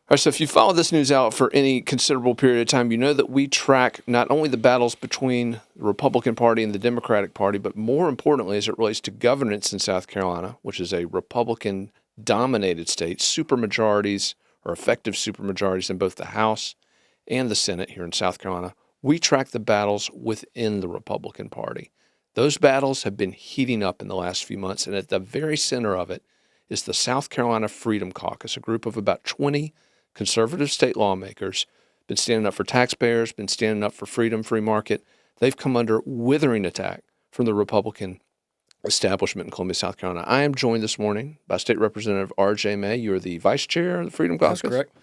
All right, so if you follow this news out for any considerable period of time, you know that we track not only the battles between the Republican Party and the Democratic Party, but more importantly, as it relates to governance in South Carolina, which is a Republican-dominated state, supermajorities or effective supermajorities in both the House and the Senate here in South Carolina. We track the battles within the Republican Party. Those battles have been heating up in the last few months, and at the very center of it is the South Carolina Freedom Caucus, a group of about 20 conservative state lawmakers, been standing up for taxpayers, been standing up for freedom, free market. They've come under withering attack from the Republican establishment in Columbia, South Carolina. I am joined this morning by State Representative R.J. May. You're the vice chair of the Freedom Caucus. That's correct.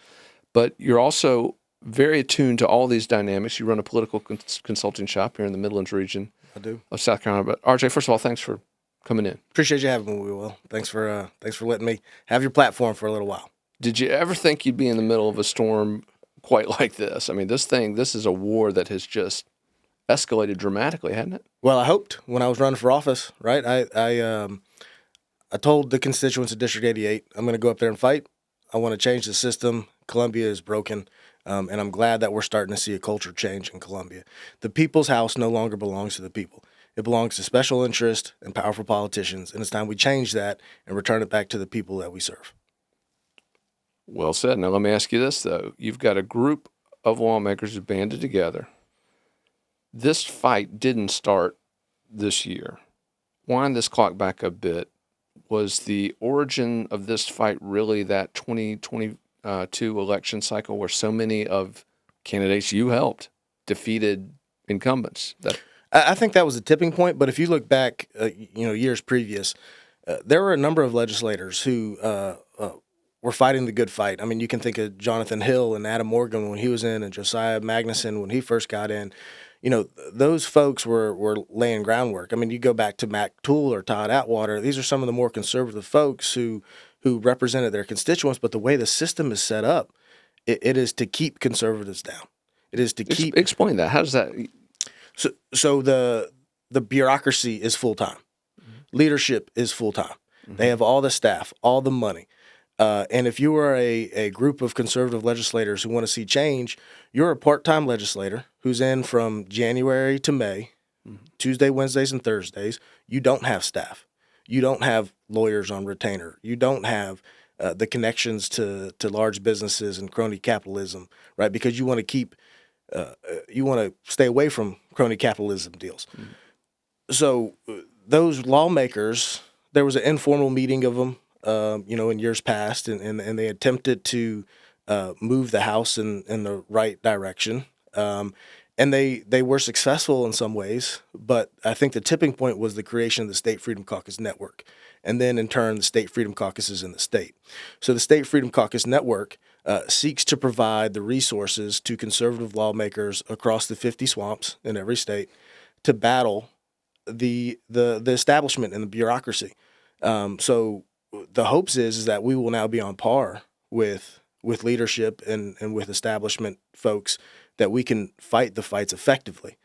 But you're also very attuned to all these dynamics. You run a political consulting shop here in the Midlands region I do. of South Carolina. But R.J., first of all, thanks for coming in. Appreciate you having me, Will. Thanks for letting me have your platform for a little while. Did you ever think you'd be in the middle of a storm quite like this? I mean, this is a war that has just escalated dramatically, hasn't it? Well, I hoped when I was running for office, right? I told the constituents of District 88, I'm going to go up there and fight. I want to change the system. Columbia is broken, and I'm glad that we're starting to see a culture change in Columbia. The people's house no longer belongs to the people. It belongs to special interest and powerful politicians, and it's time we change that and return it back to the people that we serve. Well said. Now, let me ask you this, though. You've got a group of lawmakers who banded together. This fight didn't start this year. Wind this clock back a bit. Was the origin of this fight really that 2022 election cycle where so many of candidates you helped defeated incumbents? I think that was a tipping point, but if you look back, years previous, there were a number of legislators who were fighting the good fight. I mean, you can think of Jonathan Hill and Adam Morgan when he was in, and Josiah Magnuson when he first got in. You know, those folks were laying groundwork. I mean, you go back to Mac Toole or Todd Atwater. These are some of the more conservative folks who represented their constituents. But the way the system is set up, it is to keep conservatives down. It is to keep. Explain that. How does that? So the bureaucracy is full time. Mm-hmm. Leadership is full time. Mm-hmm. They have all the staff, all the money. And if you are a group of conservative legislators who want to see change, you're a part-time legislator who's in from January to May, Tuesday, Wednesdays, and Thursdays. You don't have staff. You don't have lawyers on retainer. You don't have the connections to large businesses and crony capitalism, right? Because you want to stay away from crony capitalism deals. Mm-hmm. So those lawmakers, there was an informal meeting of them, in years past, and they attempted to move the House in the right direction. And they were successful in some ways, but I think the tipping point was the creation of the State Freedom Caucus Network, and then in turn the State Freedom Caucuses in the state. So the State Freedom Caucus Network seeks to provide the resources to conservative lawmakers across the 50 swamps in every state to battle the establishment and the bureaucracy. So the hopes is that we will now be on par with leadership and with establishment folks, that we can fight the fights effectively.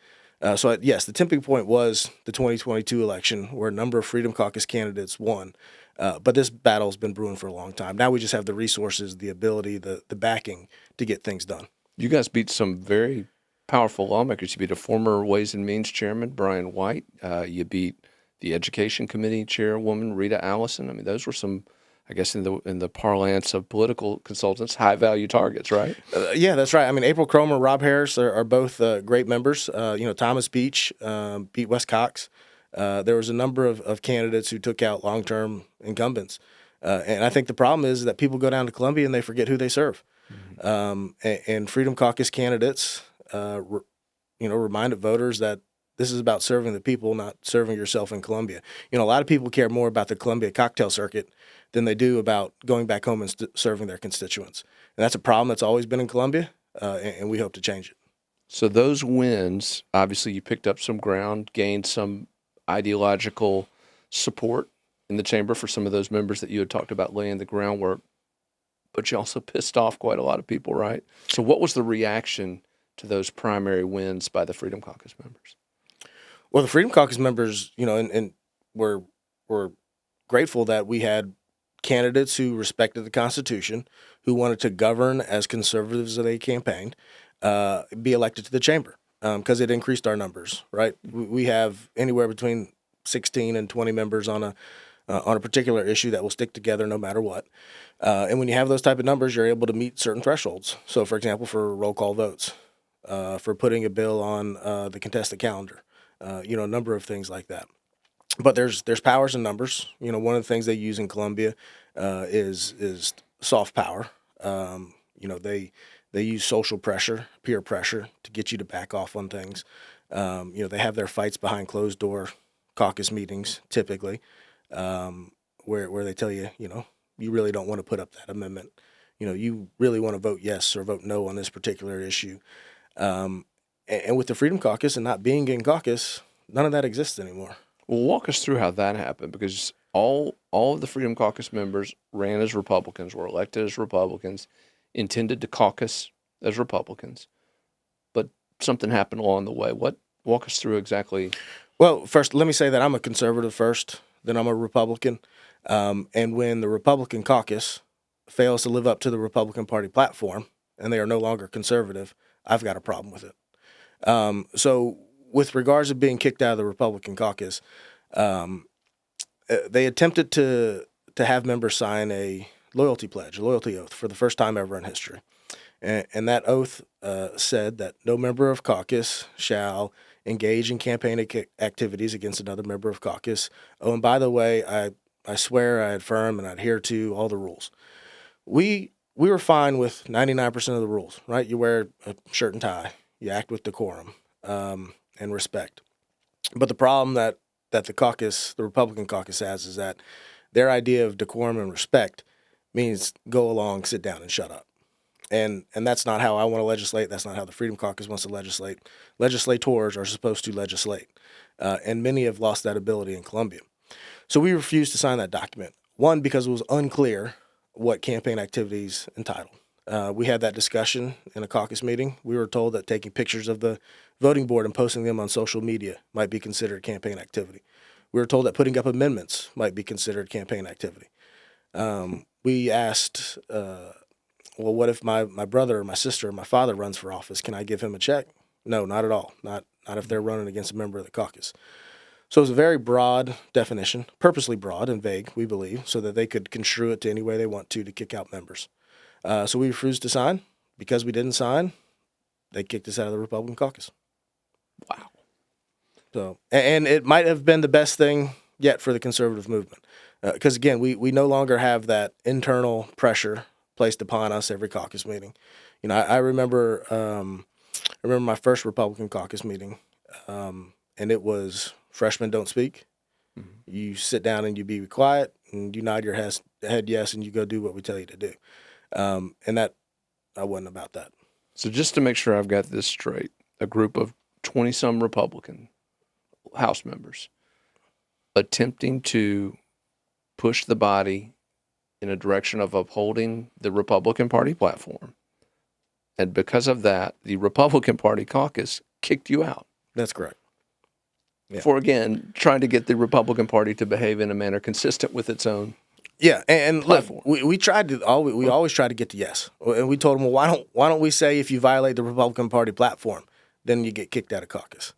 So yes, the tipping point was the 2022 election, where a number of Freedom Caucus candidates won. But this battle has been brewing for a long time. Now we just have the resources, the ability, the backing to get things done. You guys beat some very powerful lawmakers. You beat a former Ways and Means chairman, Brian White. You beat the Education Committee chairwoman, Rita Allison. I mean, those were some, I guess, in the parlance of political consultants, high-value targets, right? Yeah, that's right. I mean, April Cromer, Rob Harris are both great members. Thomas Beach, Pete West Cox. There was a number of candidates who took out long-term incumbents. And I think the problem is that people go down to Columbia and they forget who they serve. Mm-hmm. And Freedom Caucus candidates, reminded voters that this is about serving the people, not serving yourself in Columbia. A lot of people care more about the Columbia cocktail circuit than they do about going back home and serving their constituents. And that's a problem that's always been in Columbia, and we hope to change it. So those wins, obviously you picked up some ground, gained some ideological support in the chamber for some of those members that you had talked about laying the groundwork, but you also pissed off quite a lot of people, right? So what was the reaction to those primary wins by the Freedom Caucus members? Well, the Freedom Caucus members, and we're grateful that we had candidates who respected the Constitution, who wanted to govern as conservatives as they campaigned, be elected to the chamber because it increased our numbers. Right, we have anywhere between 16 and 20 members on a particular issue that will stick together no matter what. And when you have those type of numbers, you're able to meet certain thresholds. So, for example, for roll call votes, for putting a bill on the contested calendar, a number of things like that. But there's powers in numbers. One of the things they use in Columbia is soft power. They use social pressure, peer pressure to get you to back off on things. They have their fights behind closed door caucus meetings typically, where they tell you, you really don't want to put up that amendment. You really want to vote yes or vote no on this particular issue. And with the Freedom Caucus and not being in caucus, none of that exists anymore. Well, walk us through how that happened, because all of the Freedom Caucus members ran as Republicans, were elected as Republicans, intended to caucus as Republicans, but something happened along the way. Walk us through exactly? Well, first, let me say that I'm a conservative first, then I'm a Republican. And when the Republican caucus fails to live up to the Republican Party platform and they are no longer conservative, I've got a problem with it. So with regards to being kicked out of the Republican caucus, they attempted to have members sign a loyalty pledge, a loyalty oath, for the first time ever in history. And that oath said that no member of caucus shall engage in campaign activities against another member of caucus. Oh, and by the way, I swear I affirm and I adhere to all the rules. We were fine with 99% of the rules, right? You wear a shirt and tie, you act with decorum and respect. But the problem that the Republican caucus has, is that their idea of decorum and respect means go along, sit down, and shut up. And that's not how I want to legislate. That's not how the Freedom Caucus wants to legislate. Legislators are supposed to legislate, and many have lost that ability in Columbia. So we refused to sign that document. One, because it was unclear what campaign activities entitled. We had that discussion in a caucus meeting. We were told that taking pictures of the voting board and posting them on social media might be considered campaign activity. We were told that putting up amendments might be considered campaign activity. We asked, well, what if my brother or my sister or my father runs for office? Can I give him a check? No, not at all. Not if they're running against a member of the caucus. So it was a very broad definition, purposely broad and vague, we believe, so that they could construe it to any way they want to kick out members. So we refused to sign. Because we didn't sign, they kicked us out of the Republican caucus. Wow. So, and it might have been the best thing yet for the conservative movement. Because, again, we no longer have that internal pressure placed upon us every caucus meeting. I remember my first Republican caucus meeting, and it was freshmen don't speak. Mm-hmm. You sit down and you be quiet, and you nod your head yes, and you go do what we tell you to do. And that I wasn't about that. So just to make sure I've got this straight, a group of 20-some Republican House members attempting to push the body in a direction of upholding the Republican Party platform. And because of that, the Republican Party caucus kicked you out. That's correct. Yeah. For, again, trying to get the Republican Party to behave in a manner consistent with its own. Yeah, and look, we tried to always try to get to yes, and we told them, well, why don't we say if you violate the Republican Party platform, then you get kicked out of caucus.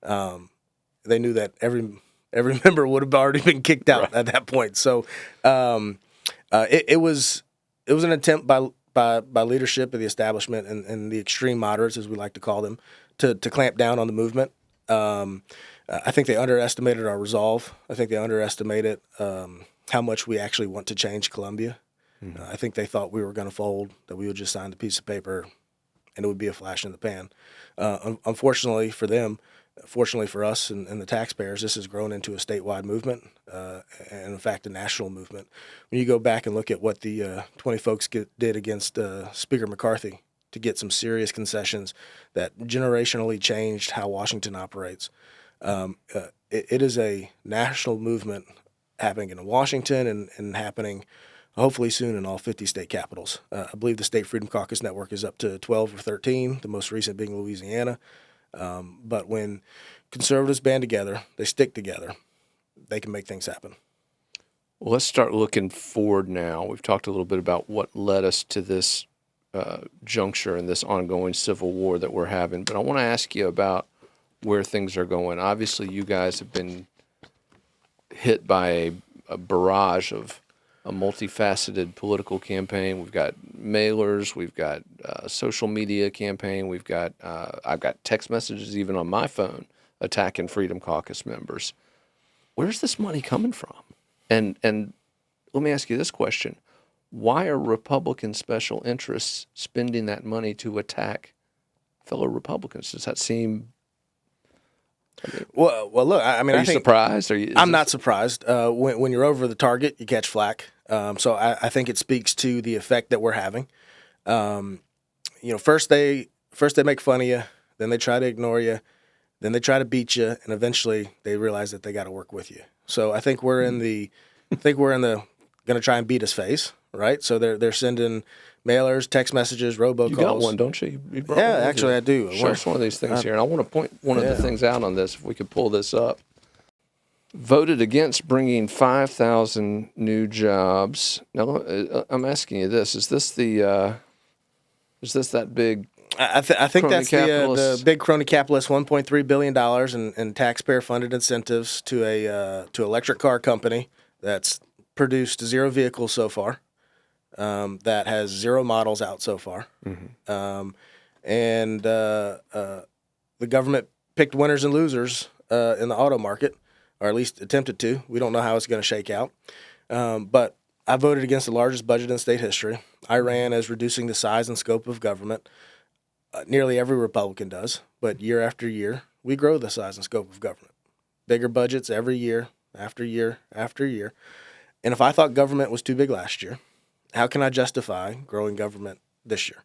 They knew that every member would have already been kicked out at that point. So it was an attempt by leadership of the establishment and the extreme moderates, as we like to call them, to clamp down on the movement. I think they underestimated our resolve. I think they underestimated how much we actually want to change Columbia. Mm-hmm. I think they thought we were going to fold, that we would just sign the piece of paper and it would be a flash in the pan. Unfortunately for them, fortunately for us and the taxpayers, this has grown into a statewide movement and, in fact, a national movement. When you go back and look at what the 20 folks did against Speaker McCarthy to get some serious concessions that generationally changed how Washington operates, it is a national movement happening in Washington and happening hopefully soon in all 50 state capitals. I believe the State Freedom Caucus Network is up to 12 or 13, the most recent being Louisiana. But when conservatives band together, they stick together, they can make things happen. Well, let's start looking forward now. We've talked a little bit about what led us to this juncture and this ongoing civil war that we're having, but I want to ask you about where things are going. Obviously, you guys have been hit by a barrage of a multifaceted political campaign. We've got mailers, we've got social media campaign, I've got text messages even on my phone attacking Freedom Caucus members. Where's this money coming from? And let me ask you this question. Why are Republican special interests spending that money to attack fellow Republicans? Does that seem... Well, look, I mean, Are you surprised? I'm not surprised. When you're over the target, you catch flack. So I think it speaks to the effect that we're having. First they make fun of you, then they try to ignore you, then they try to beat you, and eventually they realize that they got to work with you. So I think we're in the going to try and beat us phase, right? So they're sending mailers, text messages, robocalls. You got one, don't you? You brought Yeah, one with actually you. I do. Show us one of these things here, and I want to point one of the things out on this. If we could pull this up. Voted against bringing 5,000 new jobs. Now, I'm asking you this: is this that big? I think that's the big crony capitalist $1.3 billion in taxpayer-funded incentives to electric car company that's produced 0 vehicles so far, that has 0 models out so far, and the government picked winners and losers in the auto market, or at least attempted to. We don't know how it's going to shake out, but I voted against the largest budget in state history. I ran as reducing the size and scope of government. Nearly every Republican does, but year after year, we grow the size and scope of government. Bigger budgets every year, after year, after year. And if I thought government was too big last year, how can I justify growing government this year?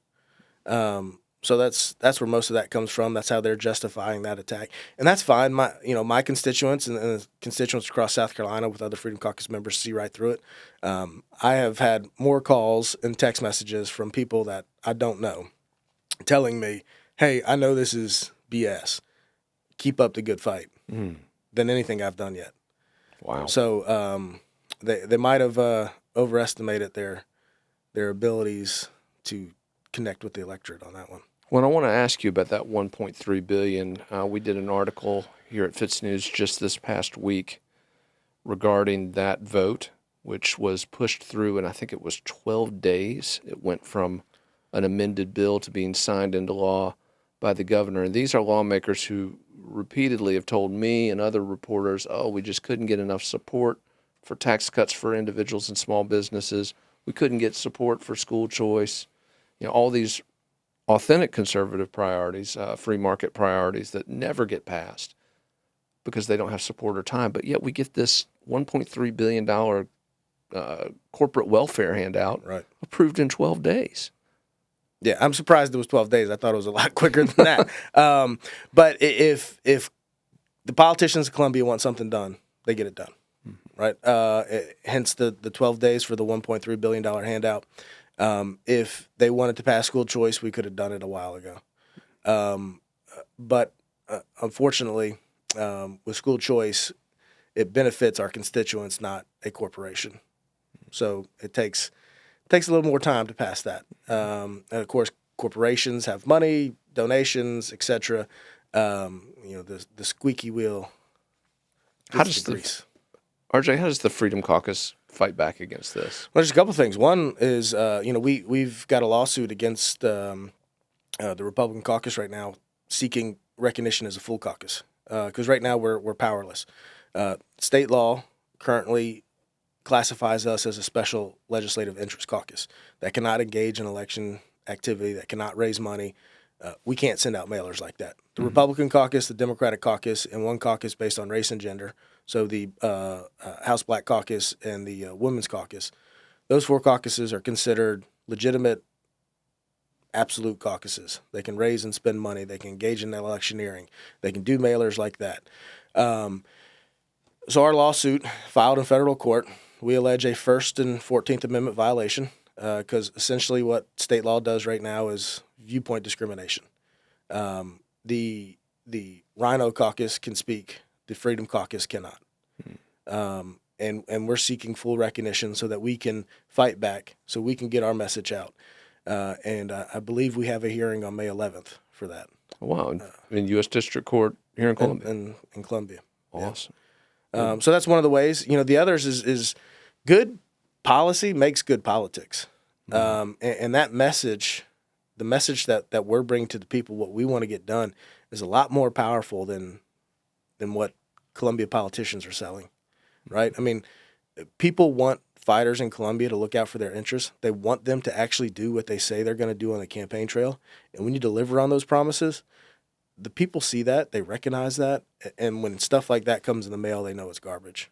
So that's where most of that comes from. That's how they're justifying that attack, and that's fine. My constituents and the constituents across South Carolina with other Freedom Caucus members see right through it. I have had more calls and text messages from people that I don't know, telling me, "Hey, I know this is BS. Keep up the good fight," than anything I've done yet. Wow. So they might have overestimated their abilities to connect with the electorate on that one. Well, I want to ask you about that $1.3 billion. We did an article here at FITSNews just this past week regarding that vote, which was pushed through, and I think it was 12 days. It went from an amended bill to being signed into law by the governor. And these are lawmakers who repeatedly have told me and other reporters, we just couldn't get enough support for tax cuts for individuals and small businesses. We couldn't get support for school choice. All these authentic conservative priorities, free market priorities that never get passed because they don't have support or time. But yet we get this $1.3 billion corporate welfare handout approved in 12 days. Yeah, I'm surprised it was 12 days. I thought it was a lot quicker than that. But if the politicians of Columbia want something done, they get it done, right? Hence the 12 days for the $1.3 billion handout. If they wanted to pass school choice, we could have done it a while ago. But unfortunately, with school choice, it benefits our constituents, not a corporation. So it takes a little more time to pass that. And of course, corporations have money, donations, etc. The squeaky wheel. How does the Freedom Caucus fight back against this? Well, there's a couple of things. One is, we've got a lawsuit against the Republican caucus right now, seeking recognition as a full caucus, because right now we're powerless. State law currently classifies us as a special legislative interest caucus that cannot engage in election activity, that cannot raise money. We can't send out mailers like that. The Republican caucus, the Democratic caucus, and one caucus based on race and gender, so the House Black Caucus and the Women's Caucus, those 4 caucuses are considered legitimate, absolute caucuses. They can raise and spend money. They can engage in electioneering. They can do mailers like that. So our lawsuit filed in federal court, we allege a First and 14th Amendment violation, because essentially what state law does right now is viewpoint discrimination. The Rhino Caucus can speak, the Freedom Caucus cannot. and we're seeking full recognition so that we can fight back, so we can get our message out. And I believe we have a hearing on May 11th for that. Wow. In U.S. District Court here in Columbia. In Columbia. Awesome. So that's one of the ways. The others is good policy makes good politics. And that message, the message that we're bringing to the people, what we want to get done, is a lot more powerful than what Columbia politicians are selling, right? I mean, people want fighters in Columbia to look out for their interests. They want them to actually do what they say they're going to do on the campaign trail. And when you deliver on those promises, the people see that, they recognize that, and when stuff like that comes in the mail, they know it's garbage.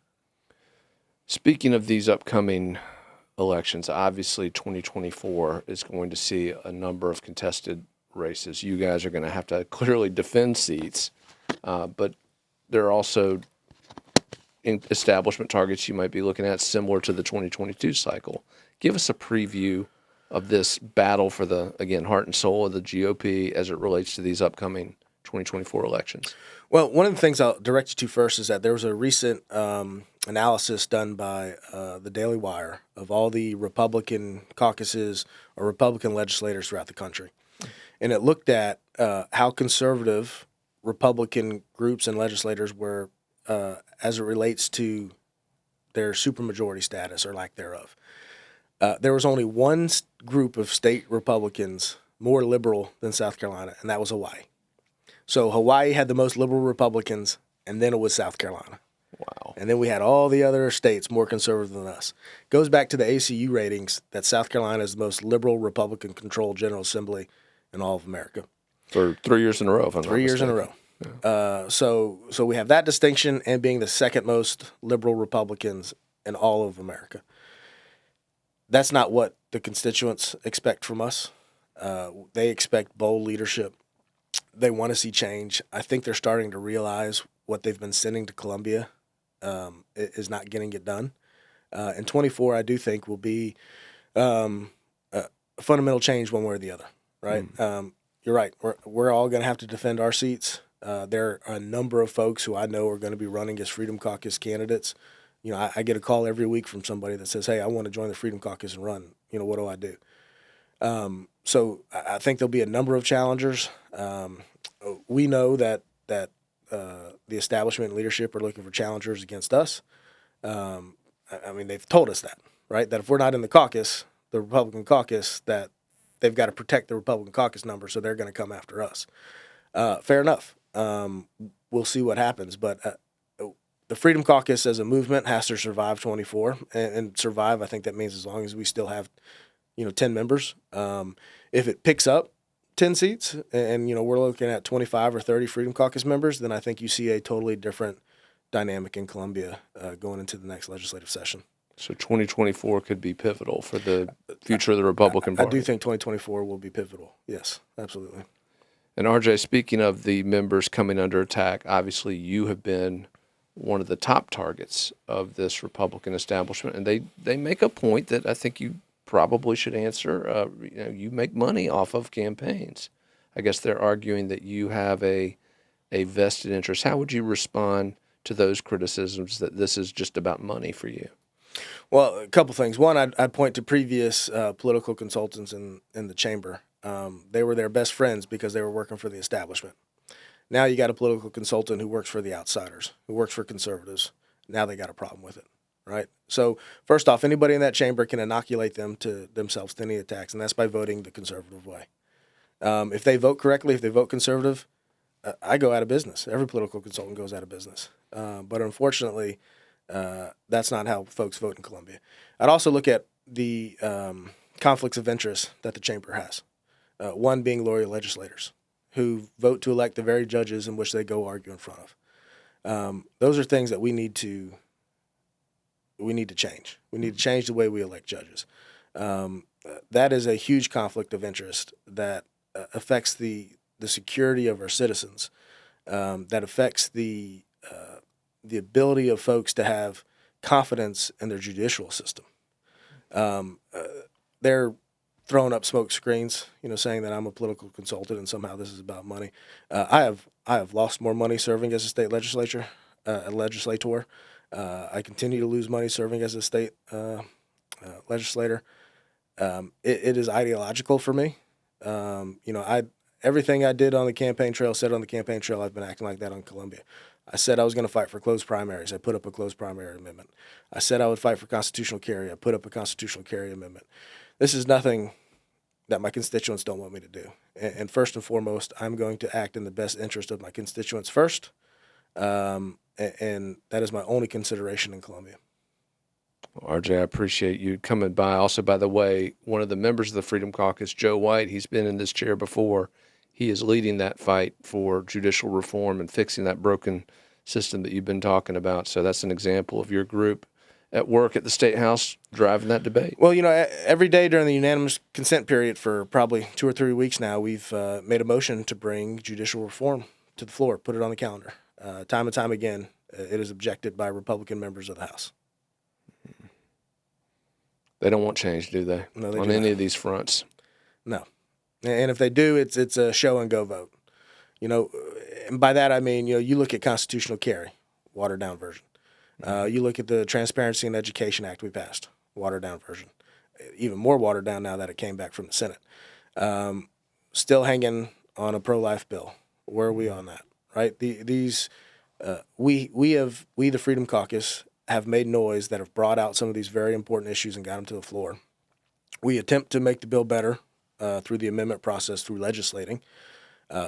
Speaking of these upcoming elections, obviously 2024 is going to see a number of contested races. You guys are going to have to clearly defend seats, but there are also establishment targets you might be looking at similar to the 2022 cycle. Give us a preview of this battle for the, again, heart and soul of the GOP as it relates to these upcoming 2024 elections. Well, one of the things I'll direct you to first is that there was a recent analysis done by the Daily Wire of all the Republican caucuses or Republican legislators throughout the country. And it looked at how conservative Republican groups and legislators were as it relates to their supermajority status or lack thereof. There was only one group of state Republicans more liberal than South Carolina, and that was Hawaii. So Hawaii had the most liberal Republicans, and then it was South Carolina. Wow. And then we had all the other states more conservative than us. Goes back to the ACU ratings that South Carolina is the most liberal Republican-controlled General Assembly in all of America. For 3 years in a row, if I'm not 3 years in a mistaken. row. So we have that distinction and being the second most liberal Republicans in all of America. That's not what the constituents expect from us. They expect bold leadership. They want to see change. I think they're starting to realize what they've been sending to Columbia is not getting it done. And 24, I do think, will be a fundamental change one way or the other, right? You're right. We're all going to have to defend our seats. There are a number of folks who I know are going to be running as Freedom Caucus candidates. I get a call every week from somebody that says, hey, I want to join the Freedom Caucus and run. What do I do? So I think there'll be a number of challengers. We know that the establishment and leadership are looking for challengers against us. I mean, they've told us that, right? That if we're not in the caucus, the Republican caucus, that they've got to protect the Republican caucus number, so they're going to come after us. Fair enough. We'll see what happens. But the Freedom Caucus as a movement has to survive 24. And survive, I think that means as long as we still have 10 members. If it picks up 10 seats and, we're looking at 25 or 30 Freedom Caucus members, then I think you see a totally different dynamic in Columbia going into the next legislative session. So 2024 could be pivotal for the future of the Republican Party. I do think 2024 will be pivotal. Yes, absolutely. And RJ, speaking of the members coming under attack, obviously you have been one of the top targets of this Republican establishment, and they make a point that I think you probably should answer. You make money off of campaigns. I guess they're arguing that you have a vested interest. How would you respond to those criticisms that this is just about money for you? Well, a couple things. One, I'd point to previous political consultants in the chamber. They were their best friends because they were working for the establishment. Now you got a political consultant who works for the outsiders, who works for conservatives. Now they got a problem with it, right? So first off, anybody in that chamber can inoculate themselves to any attacks, and that's by voting the conservative way. If they vote correctly, if they vote conservative, I go out of business. Every political consultant goes out of business. But unfortunately, that's not how folks vote in Columbia. I'd also look at the conflicts of interest that the chamber has. One being loyal legislators who vote to elect the very judges in which they go argue in front of. Those are things that we need to change. We need to change the way we elect judges. That is a huge conflict of interest that affects the security of our citizens, that affects the ability of folks to have confidence in their judicial system. They're throwing up smoke screens, saying that I'm a political consultant and somehow this is about money. I have lost more money serving as a state legislator, I continue to lose money serving as a state legislator. It is ideological for me. Everything I did on the campaign trail, said on the campaign trail, I've been acting like that on Columbia. I said I was going to fight for closed primaries. I put up a closed primary amendment. I said I would fight for constitutional carry. I put up a constitutional carry amendment. This is nothing that my constituents don't want me to do. And first and foremost, I'm going to act in the best interest of my constituents first. And that is my only consideration in Columbia. Well, RJ, I appreciate you coming by. Also, by the way, one of the members of the Freedom Caucus, Joe White, he's been in this chair before. He is leading that fight for judicial reform and fixing that broken system that you've been talking about. So that's an example of your group at work at the State House driving that debate. Well, every day during the unanimous consent period for probably 2 or 3 weeks now, we've made a motion to bring judicial reform to the floor, put it on the calendar. Time and time again, it is objected by Republican members of the House. They don't want change, do they? No, they on do any not. of these fronts. No. And if they do, it's a show and go vote. And by that I mean, you look at constitutional carry, watered down version. You look at the Transparency in Education Act we passed, watered down version. Even more watered down now that it came back from the Senate. Still hanging on a pro-life bill. Where are we on that? Right? We the Freedom Caucus have made noise that have brought out some of these very important issues and got them to the floor. We attempt to make the bill better through the amendment process, through legislating.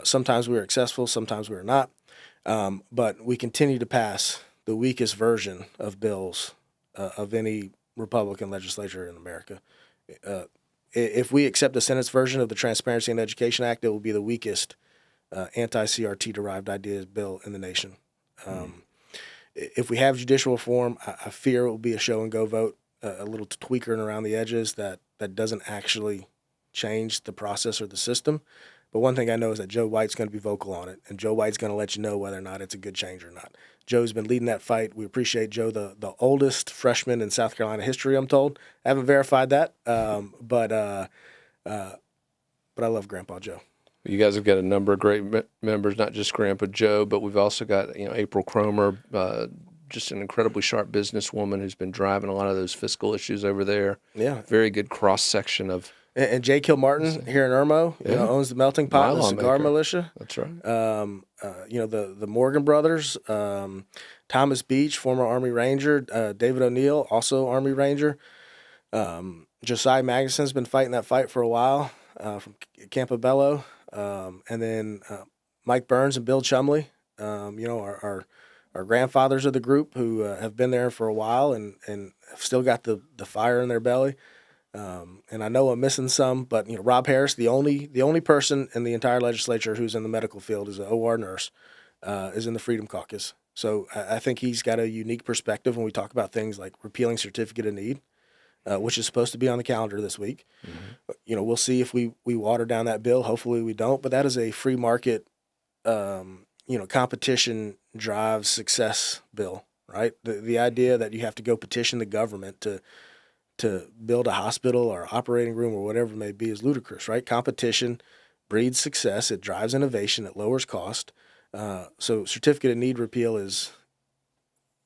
Sometimes we are successful, sometimes we are not. But we continue to pass the weakest version of bills of any Republican legislature in America. If we accept the Senate's version of the Transparency in Education Act, it will be the weakest anti-CRT derived ideas bill in the nation. If we have judicial reform, I fear it will be a show and go vote, a little tweakering around the edges that doesn't actually change the process or the system. But one thing I know is that Joe White's going to be vocal on it, and Joe White's going to let you know whether or not it's a good change or not. Joe's been leading that fight. We appreciate Joe, the oldest freshman in South Carolina history, I'm told. I haven't verified that, but I love Grandpa Joe. You guys have got a number of great members, not just Grandpa Joe, but we've also got April Cromer, just an incredibly sharp businesswoman who's been driving a lot of those fiscal issues over there. Yeah, very good cross section of. And Jay Kilmartin here in Irmo, owns the Melting Pot, the cigar militia. That's right. The Morgan brothers, Thomas Beach, former Army Ranger, David O'Neill, also Army Ranger. Josiah Magnuson's been fighting that fight for a while from Campobello. And then Mike Burns and Bill Chumley, our grandfathers of the group who have been there for a while and have still got the fire in their belly. And I know I'm missing some, but Rob Harris, the only person in the entire legislature who's in the medical field, is an OR nurse, is in the Freedom Caucus. So I think he's got a unique perspective when we talk about things like repealing certificate of need, which is supposed to be on the calendar this week. Mm-hmm. We'll see if we water down that bill. Hopefully we don't, but that is a free market, competition drives success bill, right? The idea that you have to go petition the government to build a hospital or operating room or whatever it may be is ludicrous, right? Competition breeds success. It drives innovation. It lowers cost. So certificate of need repeal is,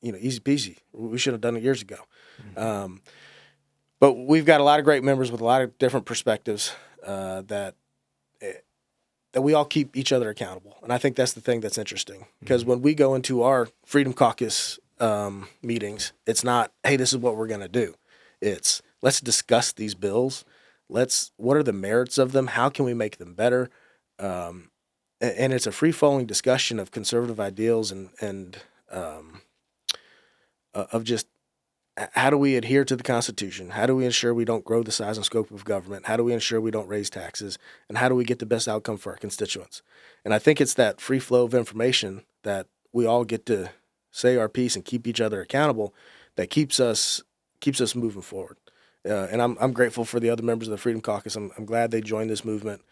easy peasy. We should have done it years ago. Mm-hmm. But we've got a lot of great members with a lot of different perspectives that we all keep each other accountable. And I think that's the thing that's interesting. Because when we go into our Freedom Caucus meetings, it's not, hey, this is what we're going to do. It's let's discuss these bills. What are the merits of them? How can we make them better? And it's a free-flowing discussion of conservative ideals and of just how do we adhere to the Constitution? How do we ensure we don't grow the size and scope of government? How do we ensure we don't raise taxes? And how do we get the best outcome for our constituents? And I think it's that free flow of information that we all get to say our piece and keep each other accountable that keeps us moving forward. And I'm grateful for the other members of the Freedom Caucus. I'm glad they joined this movement.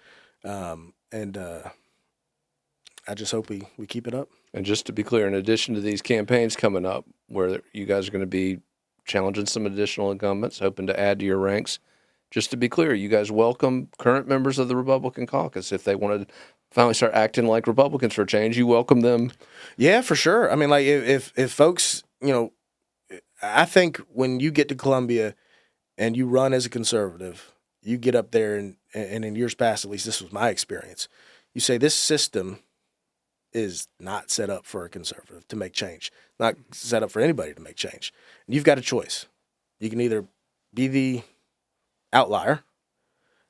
And I just hope we keep it up. And just to be clear, in addition to these campaigns coming up where you guys are going to be challenging some additional incumbents, hoping to add to your ranks, just to be clear, you guys welcome current members of the Republican caucus. If they want to finally start acting like Republicans for change, you welcome them. Yeah, for sure. I mean, like if folks, I think when you get to Columbia and you run as a conservative, you get up there and in years past, at least this was my experience, you say this system is not set up for a conservative to make change, not set up for anybody to make change. And you've got a choice. You can either be the outlier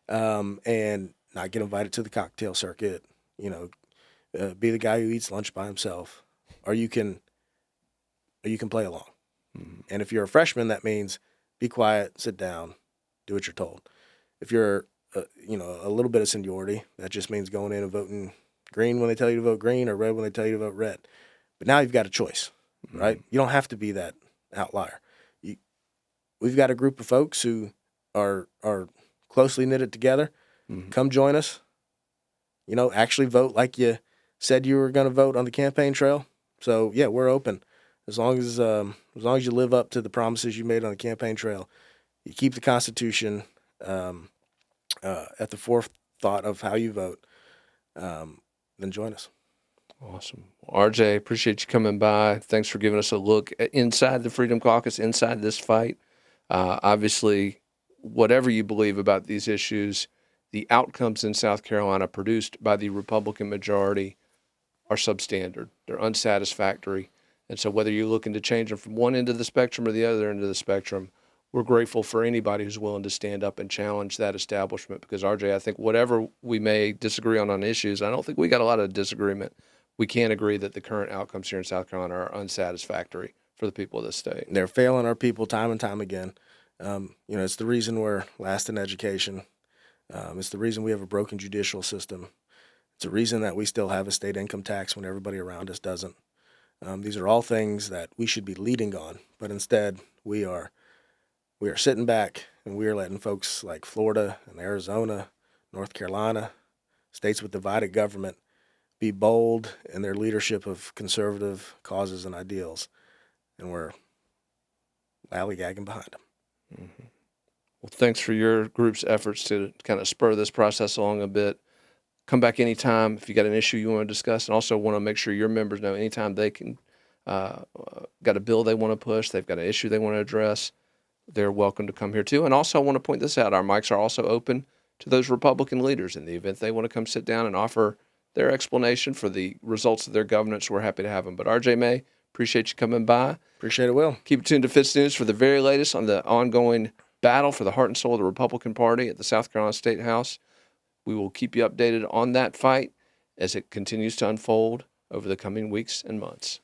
and not get invited to the cocktail circuit, be the guy who eats lunch by himself, or you can play along. Mm-hmm. And if you're a freshman, that means be quiet, sit down, do what you're told. If you're a little bit of seniority, that just means going in and voting green when they tell you to vote green or red when they tell you to vote red. But now you've got a choice, right? You don't have to be that outlier. We've got a group of folks who are closely knitted together. Mm-hmm. Come join us. Actually vote like you said you were going to vote on the campaign trail. So yeah, we're open as long as you live up to the promises you made on the campaign trail. You keep the Constitution at the forethought of how you vote. Then join us. Awesome. Well, RJ, appreciate you coming by. Thanks for giving us a look inside the Freedom Caucus, inside this fight. Obviously, whatever you believe about these issues, the outcomes in South Carolina produced by the Republican majority are substandard. They're unsatisfactory. And so whether you're looking to change them from one end of the spectrum or the other end of the spectrum, we're grateful for anybody who's willing to stand up and challenge that establishment because, RJ, I think whatever we may disagree on issues, I don't think we got a lot of disagreement. We can't agree that the current outcomes here in South Carolina are unsatisfactory for the people of this state. They're failing our people time and time again. It's the reason we're last in education. It's the reason we have a broken judicial system. It's the reason that we still have a state income tax when everybody around us doesn't. These are all things that we should be leading on, but instead we are sitting back and we are letting folks like Florida and Arizona, North Carolina, states with divided government, be bold in their leadership of conservative causes and ideals, and we're lollygagging behind them. Mm-hmm. Well, thanks for your group's efforts to kind of spur this process along a bit. Come back anytime if you got an issue you want to discuss, and also want to make sure your members know anytime they can got a bill they want to push, they've got an issue they want to address, they're welcome to come here too. And also I want to point this out, our mics are also open to those Republican leaders in the event they want to come sit down and offer their explanation for the results of their governance. We're happy to have them. But RJ May, appreciate you coming by. Appreciate it, Will. Keep it tuned to FITSNews for the very latest on the ongoing battle for the heart and soul of the Republican Party at the South Carolina State House. We will keep you updated on that fight as it continues to unfold over the coming weeks and months.